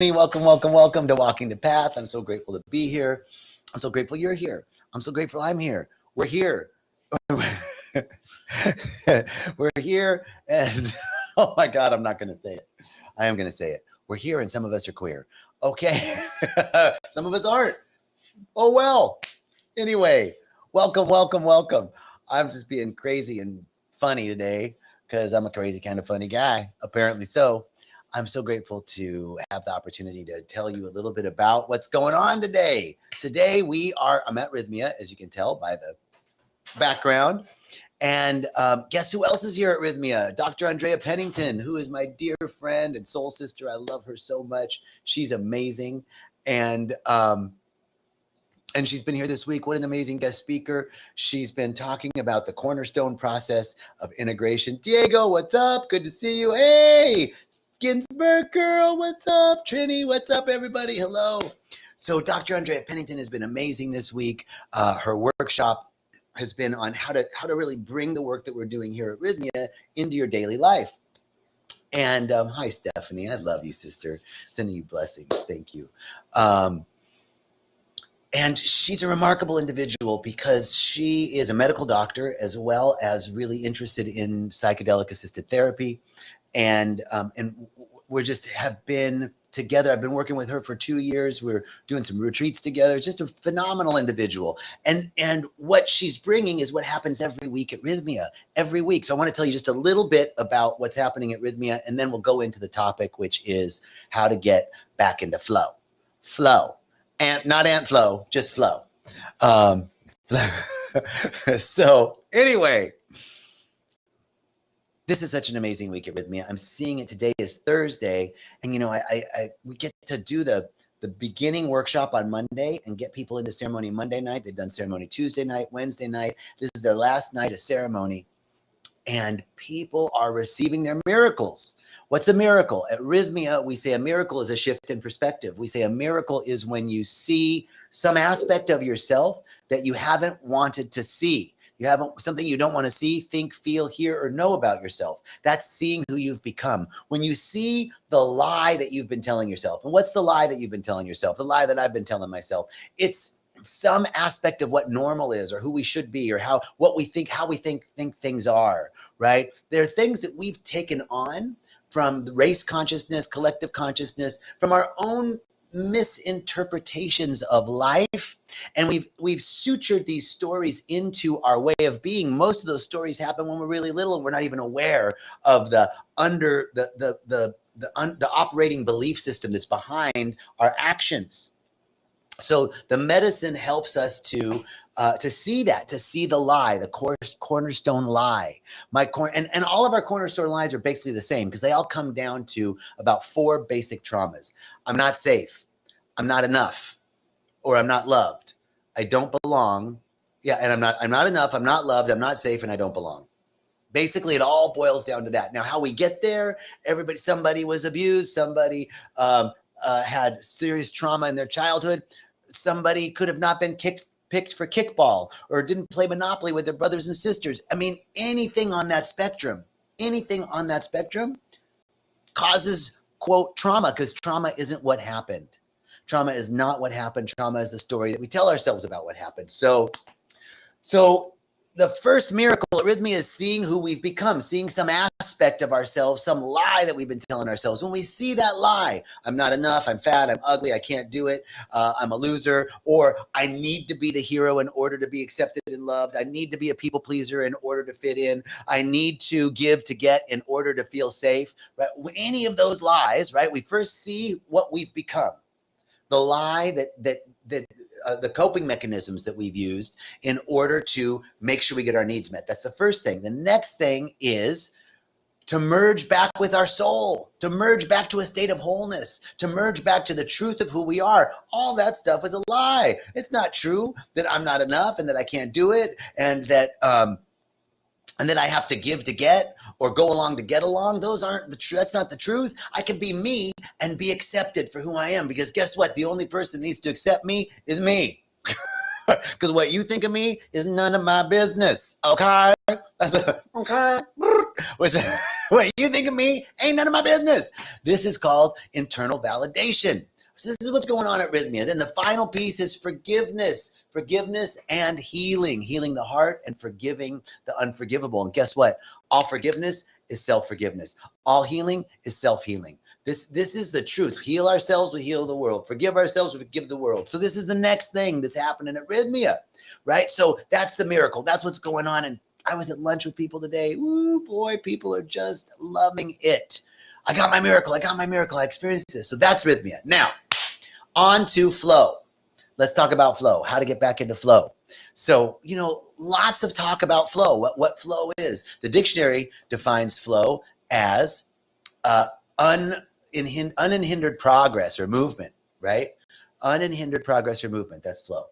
Welcome, welcome, welcome to Walking the Path. I'm so grateful to be here. I'm so grateful you're here. I'm so grateful I'm here. We're here. We're here. And oh my God, I'm not going to say it. I am going to say it. We're here and some of us are queer. Okay. Some of us aren't. Oh, well. Anyway, welcome, welcome, welcome. I'm just being crazy and funny today because I'm a crazy kind of funny guy, apparently so. I'm so grateful to have the opportunity to tell you a little bit about what's going on today. Today I'm at Rhythmia, as you can tell by the background. And guess who else is here at Rhythmia? Dr. Andrea Pennington, who is my dear friend and soul sister. I love her so much. She's amazing. And she's been here this week. What an amazing guest speaker. She's been talking about the cornerstone process of integration. Diego, what's up? Good to see you. Hey, Ginsberg girl, what's up? Trini, what's up, everybody? Hello. So Dr. Andrea Pennington has been amazing this week. Her workshop has been on how to really bring the work that we're doing here at Rhythmia into your daily life. And hi, Stephanie. I love you, sister. Sending you blessings. Thank you. And she's a remarkable individual because she is a medical doctor as well as really interested in psychedelic assisted therapy. And we just have been together. I've been working with her for 2 years. We're doing some retreats together. It's just a phenomenal individual. And what she's bringing is what happens every week at Rhythmia, every week. So I want to tell you just a little bit about what's happening at Rhythmia, and then we'll go into the topic, which is how to get back into flow. Flow. And not ant flow, just flow. So anyway, this is such an amazing week at Rhythmia. I'm seeing it today is Thursday. And, you know, we get to do the beginning workshop on Monday and get people into ceremony Monday night. They've done ceremony Tuesday night, Wednesday night. This is their last night of ceremony. And people are receiving their miracles. What's a miracle? At Rhythmia, we say a miracle is a shift in perspective. We say a miracle is when you see some aspect of yourself that you haven't wanted to see. You haven't something you don't want to see, think, feel, hear, or know about yourself. That's seeing who you've become. When you see the lie that you've been telling yourself, and what's the lie that you've been telling yourself? The lie that I've been telling myself. It's some aspect of what normal is, or who we should be, or how we think things are. Right? There are things that we've taken on from the race consciousness, collective consciousness, from our own misinterpretations of life, and we've sutured these stories into our way of being. Most of those stories happen when we're really little and we're not even aware of the operating belief system that's behind our actions. So the medicine helps us to see that, to see the lie, the cornerstone lie. And all of our cornerstone lies are basically the same because they all come down to about 4 basic traumas. I'm not safe. I'm not enough, or I'm not loved. I don't belong. Yeah, and I'm not enough. I'm not loved. I'm not safe, and I don't belong. Basically, it all boils down to that. Now, how we get there? Somebody was abused. Somebody had serious trauma in their childhood. Somebody could have not been picked for kickball or didn't play Monopoly with their brothers and sisters. I mean, anything on that spectrum causes, quote, trauma, because trauma isn't what happened. Trauma is not what happened. Trauma is the story that we tell ourselves about what happened. So the first miracle at Rhythmia is seeing who we've become, seeing some aspect of ourselves, some lie that we've been telling ourselves. When we see that lie, I'm not enough, I'm fat, I'm ugly, I can't do it, I'm a loser, or I need to be the hero in order to be accepted and loved. I need to be a people pleaser in order to fit in. I need to give to get in order to feel safe. Right? Any of those lies, right? We first see what we've become. The lie that the coping mechanisms that we've used in order to make sure we get our needs met. That's the first thing. The next thing is to merge back with our soul, to merge back to a state of wholeness, to merge back to the truth of who we are. All that stuff is a lie. It's not true that I'm not enough and that I can't do it and that I have to give to get or go along to get along. Those aren't the truth. That's not the truth. I can be me and be accepted for who I am, because guess what? The only person that needs to accept me is me. Because what you think of me is none of my business. Okay? That's okay. What you think of me ain't none of my business. This is called internal validation. So this is what's going on at Rhythmia. Then the final piece is forgiveness. Forgiveness and healing. Healing the heart and forgiving the unforgivable. And guess what? All forgiveness is self-forgiveness. All healing is self-healing. This is the truth. Heal ourselves, we heal the world. Forgive ourselves, we forgive the world. So this is the next thing that's happening at Rhythmia, right? So that's the miracle. That's what's going on. And I was at lunch with people today. Ooh, boy, people are just loving it. I got my miracle. I got my miracle. I experienced this. So that's Rhythmia. Now, on to flow. Let's talk about flow, how to get back into flow. So, lots of talk about flow, what flow is. The dictionary defines flow as unhindered progress or movement, right? Unhindered progress or movement, that's flow.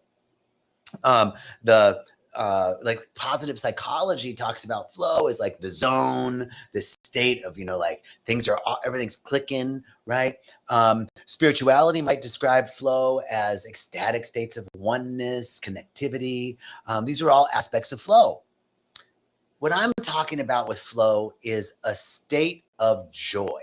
Like positive psychology talks about flow as like the zone, the state of, like everything's clicking, right? Spirituality might describe flow as ecstatic states of oneness, connectivity. These are all aspects of flow. What I'm talking about with flow is a state of joy.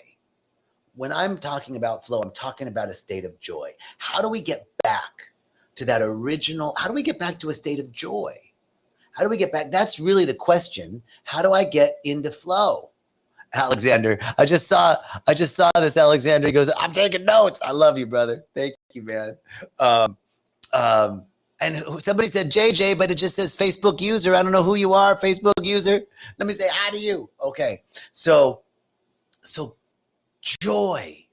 When I'm talking about flow, I'm talking about a state of joy. How do we get back to that original? How do we get back to a state of joy? How do we get back? That's really the question. How do I get into flow? Alexander, I just saw this. Alexander, he goes, I'm taking notes. I love you, brother. Thank you, man. And somebody said JJ, but it just says Facebook user. I don't know who you are, Facebook user. Let me say hi to you. Okay. So joy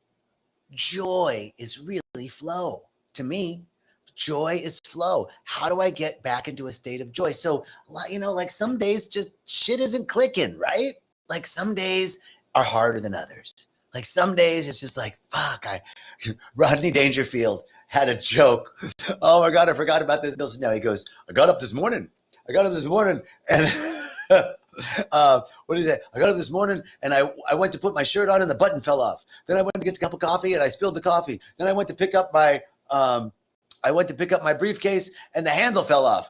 is really flow to me. Joy is flow. How do I get back into a state of joy? So, like some days just shit isn't clicking, right? Like some days are harder than others. Like some days it's just like, fuck, Rodney Dangerfield had a joke. Oh my God, I forgot about this. Now he goes, I got up this morning and what did he say? I got up this morning and I went to put my shirt on and the button fell off. Then I went to get a cup of coffee and I spilled the coffee. Then I went to pick up my briefcase and the handle fell off.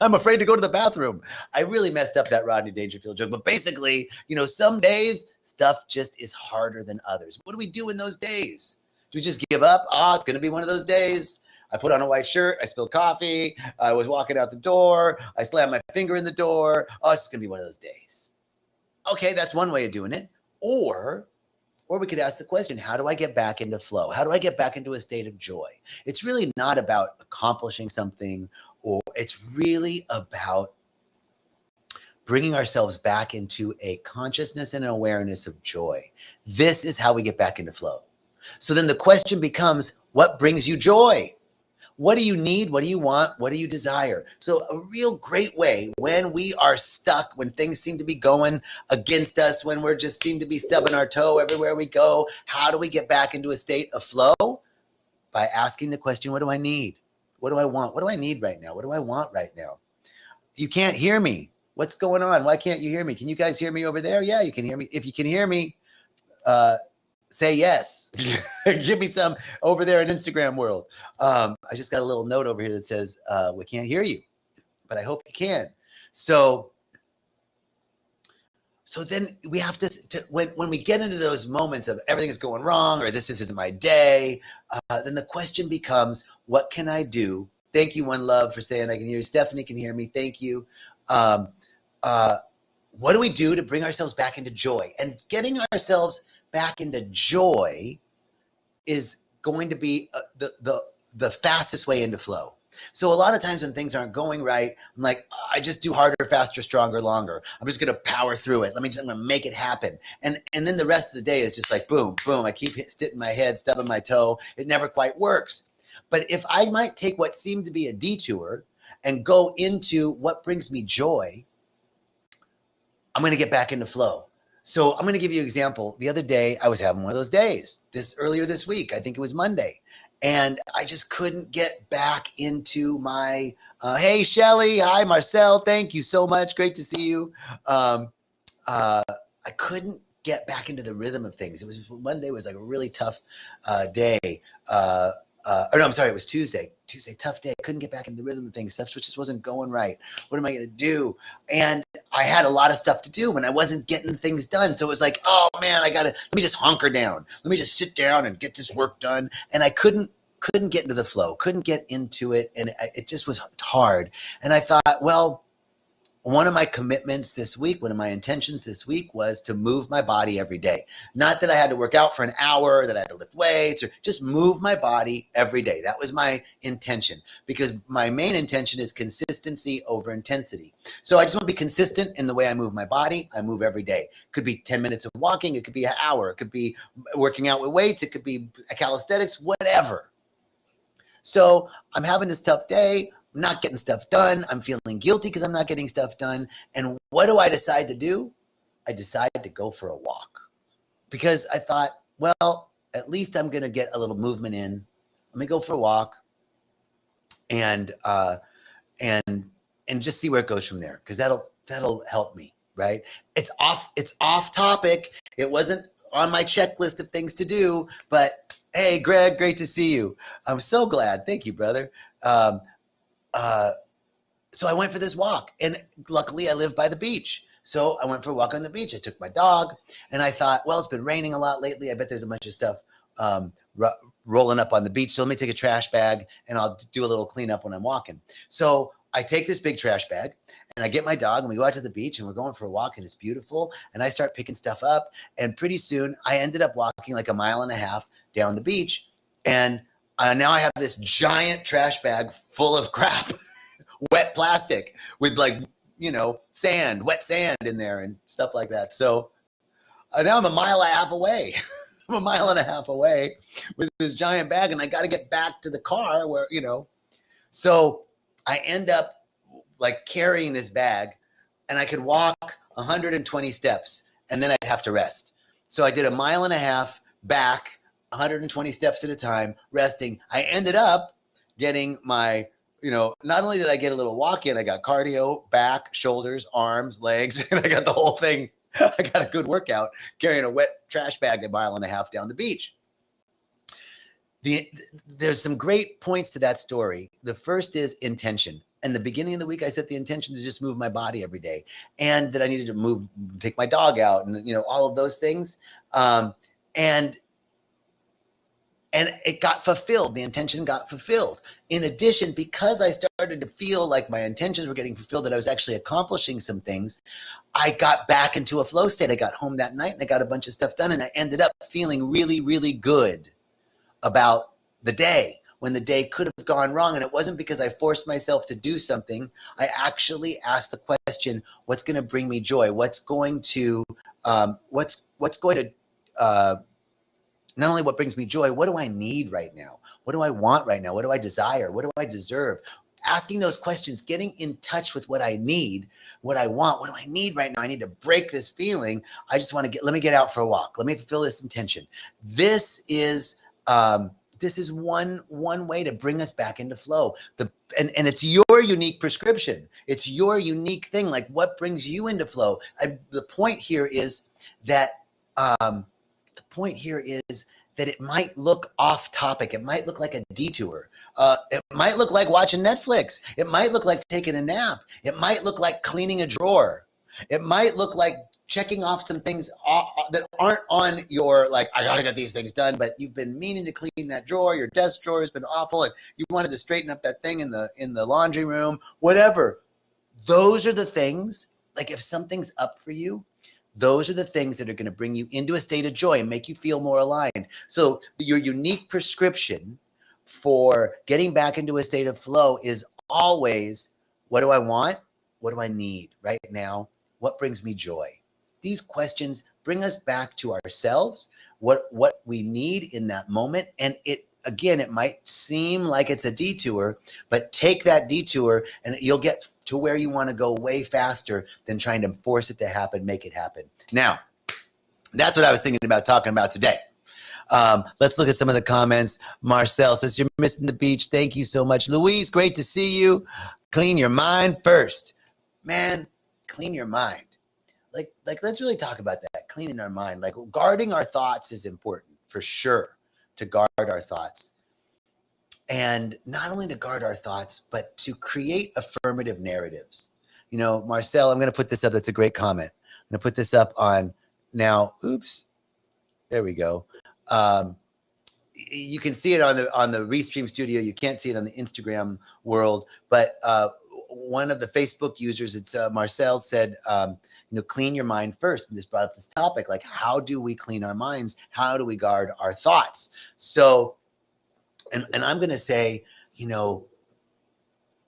I'm afraid to go to the bathroom. I really messed up that Rodney Dangerfield joke. But basically, some days stuff just is harder than others. What do we do in those days? Do we just give up? It's going to be one of those days. I put on a white shirt. I spilled coffee. I was walking out the door. I slammed my finger in the door. It's going to be one of those days. Okay, that's one way of doing it. Or we could ask the question, how do I get back into flow? How do I get back into a state of joy? It's really not about accomplishing something, or it's really about bringing ourselves back into a consciousness and an awareness of joy. This is how we get back into flow. So then the question becomes, what brings you joy? What do you need? What do you want? What do you desire? So a real great way when we are stuck, when things seem to be going against us, when we're just seem to be stubbing our toe everywhere we go, how do we get back into a state of flow? By asking the question, what do I need? What do I want? What do I need right now? What do I want right now? You can't hear me. What's going on? Why can't you hear me? Can you guys hear me over there? Yeah, you can hear me. If you can hear me, say yes. Give me some over there in Instagram world. I just got a little note over here that says, we can't hear you, but I hope you can. So then we have to when we get into those moments of everything is going wrong or this isn't my day, then the question becomes, what can I do? Thank you, One Love, for saying I can hear you. Stephanie can hear me. Thank you. What do we do to bring ourselves back into joy? And getting ourselves back into joy is going to be the fastest way into flow. So a lot of times when things aren't going right, I'm like, I just do harder, faster, stronger, longer. I'm just going to power through it. I'm going to make it happen. And then the rest of the day is just like, boom, boom. I keep hitting my head, stubbing my toe. It never quite works. But if I might take what seemed to be a detour and go into what brings me joy, I'm going to get back into flow. So I'm going to give you an example. The other day, I was having one of those days. Earlier this week, I think it was Monday. And I just couldn't get back into my, hey, Shelly. Hi, Marcel. Thank you so much. Great to see you. I couldn't get back into the rhythm of things. Monday was like a really tough day. or no, I'm sorry, it was Tuesday. Tuesday, tough day. I couldn't get back into the rhythm of things. Stuff just wasn't going right. What am I going to do? And I had a lot of stuff to do and I wasn't getting things done. So it was like, oh man, let me just hunker down. Let me just sit down and get this work done. And I couldn't get into the flow, couldn't get into it. And it just was hard. And I thought, well, one of my commitments this week, one of my intentions this week was to move my body every day. Not that I had to work out for an hour, that I had to lift weights, or just move my body every day. That was my intention, because my main intention is consistency over intensity. So I just want to be consistent in the way I move my body. I move every day. It could be 10 minutes of walking. It could be an hour. It could be working out with weights. It could be calisthenics, whatever. So I'm having this tough day. I'm not getting stuff done. I'm feeling guilty because I'm not getting stuff done. And what do I decide to do? I decide to go for a walk, because I thought, well, at least I'm going to get a little movement in. Let me go for a walk and just see where it goes from there, because that'll help me, right? It's off topic. It wasn't on my checklist of things to do, but hey, Greg, great to see you. I'm so glad. Thank you, brother. So I went for this walk, and luckily I live by the beach. So I went for a walk on the beach. I took my dog, and I thought, well, it's been raining a lot lately. I bet there's a bunch of stuff rolling up on the beach. So let me take a trash bag and I'll do a little cleanup when I'm walking. So I take this big trash bag and I get my dog and we go out to the beach and we're going for a walk, and it's beautiful. And I start picking stuff up, and pretty soon I ended up walking like 1.5 miles down the beach. And now I have this giant trash bag full of crap, wet plastic with sand, wet sand in there and stuff like that. So now I'm 1.5 miles away. I'm 1.5 miles away with this giant bag, and I got to get back to the car where, so I end up like carrying this bag, and I could walk 120 steps and then I'd have to rest. So I did 1.5 miles back, 120 steps at a time, resting. I ended up getting my, not only did I get a little walk in, I got cardio, back, shoulders, arms, legs, and I got the whole thing. I got a good workout carrying a wet trash bag 1.5 miles down the beach. There's some great points to that story. The first is intention. In the beginning of the week, I set the intention to just move my body every day, and that I needed to take my dog out, and all of those things. And it got fulfilled. The intention got fulfilled. In addition, because I started to feel like my intentions were getting fulfilled, that I was actually accomplishing some things, I got back into a flow state. I got home that night and I got a bunch of stuff done, and I ended up feeling really, really good about the day, when the day could have gone wrong. And it wasn't because I forced myself to do something. I actually asked the question, what's going to bring me joy? What's going to not only what brings me joy, what do I need right now? What do I want right now? What do I desire? What do I deserve? Asking those questions, getting in touch with what I need, what I want, what do I need right now? I need to break this feeling. I just want to let me get out for a walk. Let me fulfill this intention. This is one way to bring us back into flow. And it's your unique prescription. It's your unique thing. Like, what brings you into flow? The point here is that it might look off topic. It might look like a detour. It might look like watching Netflix. It might look like taking a nap. It might look like cleaning a drawer. It might look like checking off some things that aren't on your, like, I gotta get these things done, but you've been meaning to clean that drawer. Your desk drawer has been awful, and you wanted to straighten up that thing in the laundry room, whatever. Those are the things, like, if something's up for you, those are the things that are going to bring you into a state of joy and make you feel more aligned. So your unique prescription for getting back into a state of flow is always, what do I want? What do I need right now? What brings me joy? These questions bring us back to ourselves, what we need in that moment. And it might seem like it's a detour, but take that detour and you'll get to where you want to go way faster than trying to force it to happen, make it happen. Now, that's what I was thinking about talking about today. Let's look at some of the comments. Marcel says, you're missing the beach. Thank you so much. Louise, great to see you. Clean your mind first. Man, clean your mind. Like, let's really talk about that, cleaning our mind. Like, guarding our thoughts is important, for sure, to guard our thoughts. And not only to guard our thoughts, but to create affirmative narratives. You know, Marcel, I'm going to put this up. That's a great comment. I'm going to put this up on now. Oops. There we go. You can see it on the Restream Studio. You can't see it on the Instagram world. But one of the Facebook users, it's Marcel, said, clean your mind first. And this brought up this topic, like, how do we clean our minds? How do we guard our thoughts? So, and I'm going to say,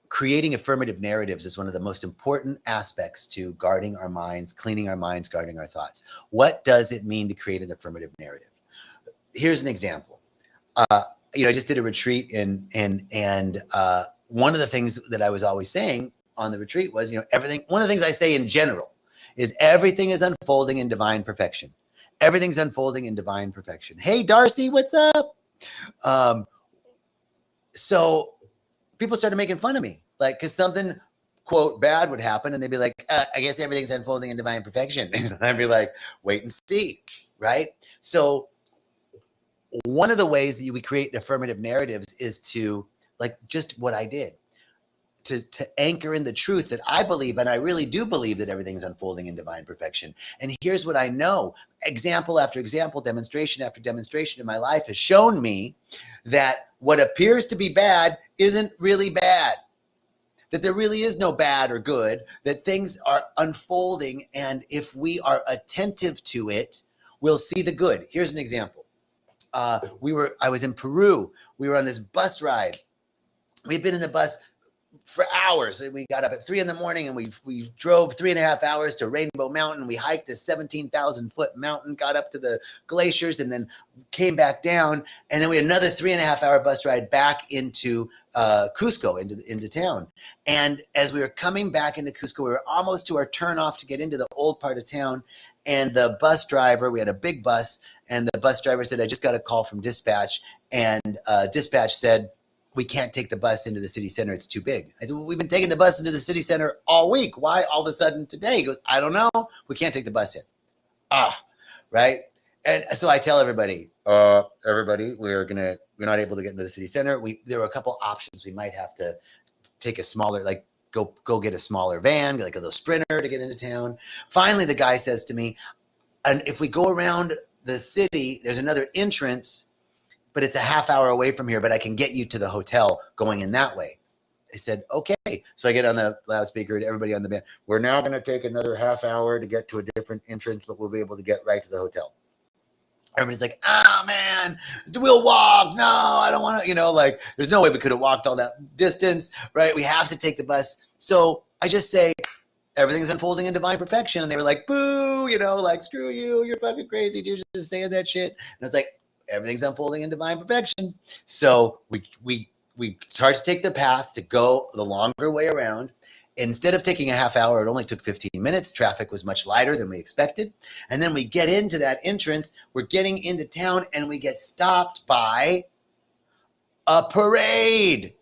creating affirmative narratives is one of the most important aspects to guarding our minds, cleaning our minds, guarding our thoughts. What does it mean to create an affirmative narrative? Here's an example. I just did a retreat and one of the things that I was always saying on the retreat was, everything, one of the things I say in general is everything is unfolding in divine perfection. Everything's unfolding in divine perfection. Hey, Darcy, what's up? So people started making fun of me, like, because something, quote, bad would happen. And they'd be like, I guess everything's unfolding in divine perfection. And I'd be like, wait and see, right? So one of the ways that we create affirmative narratives is to, like, just what I did, to anchor in the truth that I believe, and I really do believe, that everything's unfolding in divine perfection. And here's what I know. Example after example, demonstration after demonstration in my life has shown me that what appears to be bad isn't really bad, that there really is no bad or good, that things are unfolding. And if we are attentive to it, we'll see the good. Here's an example. I was in Peru. We were on this bus ride. We'd been in the bus for hours. We got up at 3 a.m. and we drove 3.5 hours to Rainbow Mountain. We hiked this 17,000 foot mountain, got up to the glaciers, and then came back down. And then we had another 3.5 hour bus ride back into Cusco, into town. And as we were coming back into Cusco, we were almost to our turnoff to get into the old part of town. And the bus driver, we had a big bus, and the bus driver said, I just got a call from dispatch. And dispatch said, we can't take the bus into the city center. It's too big. I said, well, we've been taking the bus into the city center all week. Why all of a sudden today? He goes, I don't know. We can't take the bus in. Right. And so I tell everybody, we're not able to get into the city center. There were a couple options. We might have to take a smaller, like, go get a smaller van, like a little Sprinter, to get into town. Finally, the guy says to me, and if we go around the city, there's another entrance, but it's a half hour away from here, but I can get you to the hotel going in that way. I said, okay. So I get on the loudspeaker to everybody on the band. We're now going to take another half hour to get to a different entrance, but we'll be able to get right to the hotel. Everybody's like, man, we'll walk. No, I don't want to, like, there's no way we could have walked all that distance, right? We have to take the bus. So I just say, everything's unfolding in divine perfection. And they were like, boo, like, screw you. You're fucking crazy. You're just saying that shit. And it's like, everything's unfolding in divine perfection. So we start to take the path to go the longer way around. Instead of taking a half hour, it only took 15 minutes. Traffic was much lighter than we expected. And then we get into that entrance. We're getting into town, and we get stopped by a parade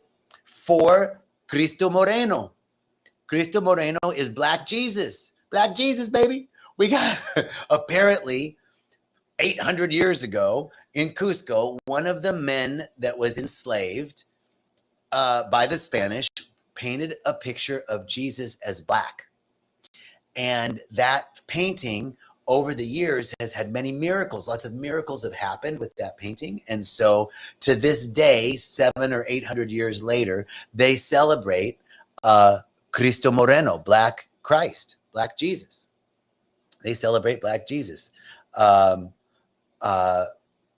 for Cristo Moreno. Cristo Moreno is Black Jesus. Black Jesus, baby. We got, apparently, 800 years ago in Cusco, one of the men that was enslaved by the Spanish painted a picture of Jesus as black. And that painting over the years has had many miracles. Lots of miracles have happened with that painting. And so to this day, 700 or 800 years later, they celebrate Cristo Moreno, Black Christ, Black Jesus. They celebrate Black Jesus.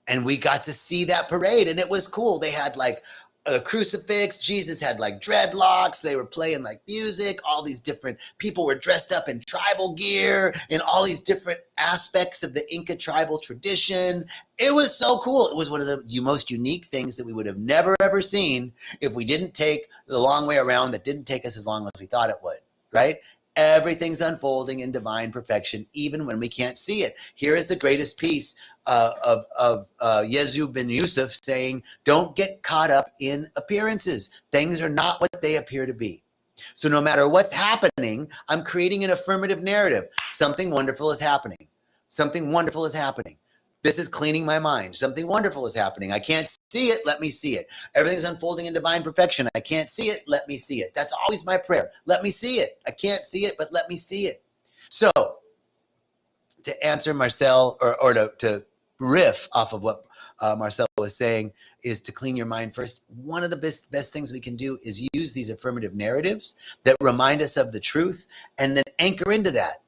And we got to see that parade, and it was cool. They had like a crucifix. Jesus had like dreadlocks. They were playing like music. All these different people were dressed up in tribal gear in all these different aspects of the Inca tribal tradition. It was so cool. It was one of the most unique things that we would have never, ever seen if we didn't take the long way around, that didn't take us as long as we thought it would, right? Everything's unfolding in divine perfection, even when we can't see it. Here is the greatest piece of Yezu bin Yusuf saying, don't get caught up in appearances. Things are not what they appear to be. So no matter what's happening, I'm creating an affirmative narrative. Something wonderful is happening. Something wonderful is happening. This is cleaning my mind. Something wonderful is happening. I can't see it. Let me see it. Everything's unfolding in divine perfection. I can't see it. Let me see it. That's always my prayer. Let me see it. I can't see it, but let me see it. So to answer Marcel, or to riff off of what Marcel was saying, is to clean your mind first. One of the best things we can do is use these affirmative narratives that remind us of the truth, and then anchor into that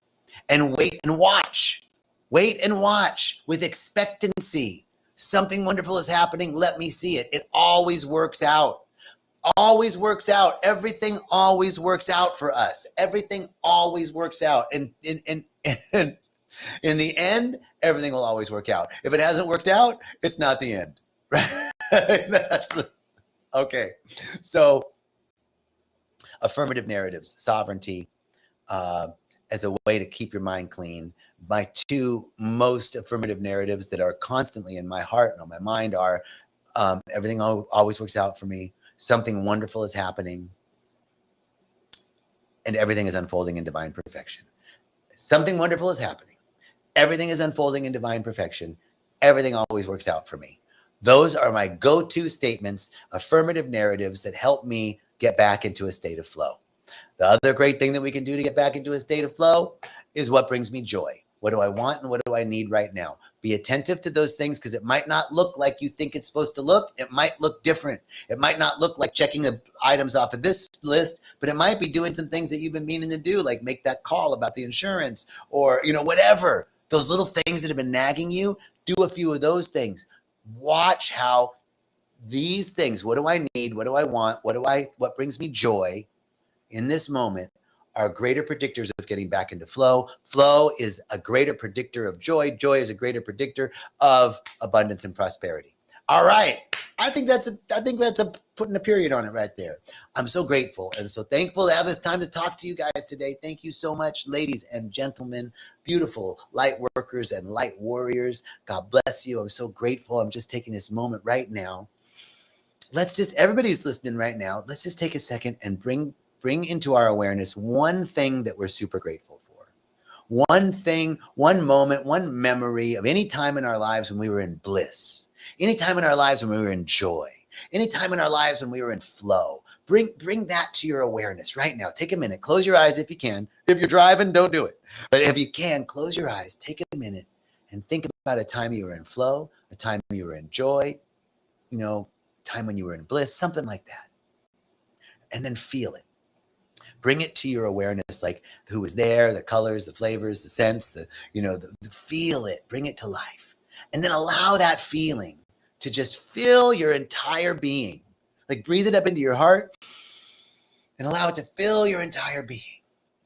and wait and watch. Wait and watch with expectancy. Something wonderful is happening. Let me see it. It always works out. Always works out. Everything always works out for us. Everything always works out. And in the end, everything will always work out. If it hasn't worked out, it's not the end. Right? Okay. So affirmative narratives, sovereignty, as a way to keep your mind clean. My two most affirmative narratives that are constantly in my heart and on my mind are everything always works out for me, something wonderful is happening, and everything is unfolding in divine perfection. Something wonderful is happening. Everything is unfolding in divine perfection. Everything always works out for me. Those are my go-to statements, affirmative narratives that help me get back into a state of flow. The other great thing that we can do to get back into a state of flow is what brings me joy. What do I want and what do I need right now? Be attentive to those things, because it might not look like you think it's supposed to look. It might look different. It might not look like checking the items off of this list, but it might be doing some things that you've been meaning to do, like make that call about the insurance, or, whatever. Those little things that have been nagging you, do a few of those things. Watch how these things, what do I need? What do I want? What brings me joy in this moment, are greater predictors of getting back into flow. Flow is a greater predictor of joy. Joy is a greater predictor of abundance and prosperity. All right. I think that's putting a period on it right there. I'm so grateful and so thankful to have this time to talk to you guys today. Thank you so much, ladies and gentlemen, beautiful light workers and light warriors. God bless you. I'm so grateful. I'm just taking this moment right now. Everybody's listening right now. Let's just take a second and bring into our awareness one thing that we're super grateful for. One thing, one moment, one memory of any time in our lives when we were in bliss. Any time in our lives when we were in joy. Any time in our lives when we were in flow. Bring that to your awareness right now. Take a minute. Close your eyes if you can. If you're driving, don't do it. But if you can, close your eyes. Take a minute and think about a time you were in flow, a time you were in joy, time when you were in bliss, something like that. And then feel it. Bring it to your awareness, like who was there, the colors, the flavors, the scents, feel it, bring it to life. And then allow that feeling to just fill your entire being. Like breathe it up into your heart and allow it to fill your entire being.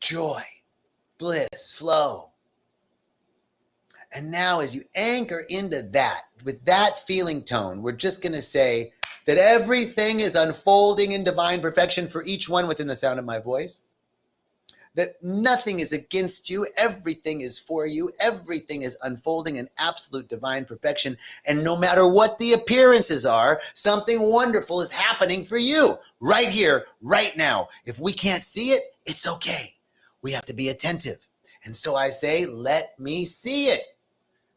Joy, bliss, flow. And now as you anchor into that, with that feeling tone, we're just going to say that everything is unfolding in divine perfection for each one within the sound of my voice. That nothing is against you. Everything is for you. Everything is unfolding in absolute divine perfection. And no matter what the appearances are, something wonderful is happening for you right here, right now. If we can't see it, it's okay. We have to be attentive. And so I say, let me see it.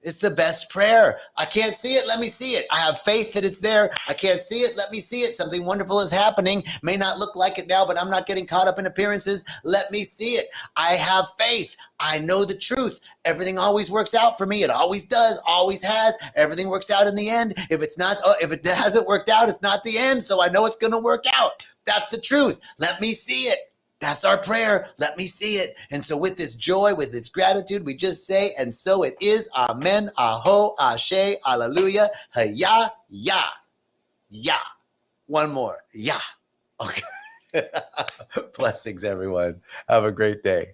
It's the best prayer. I can't see it. Let me see it. I have faith that it's there. I can't see it. Let me see it. Something wonderful is happening. May not look like it now, but I'm not getting caught up in appearances. Let me see it. I have faith. I know the truth. Everything always works out for me. It always does, always has. Everything works out in the end. If it hasn't worked out, it's not the end. So I know it's going to work out. That's the truth. Let me see it. That's our prayer. Let me see it. And so with this joy, with this gratitude, we just say, and so it is. Amen. Aho, ashe, alleluia. Hayah, yah, yah. One more. Yah. Okay. Blessings, everyone. Have a great day.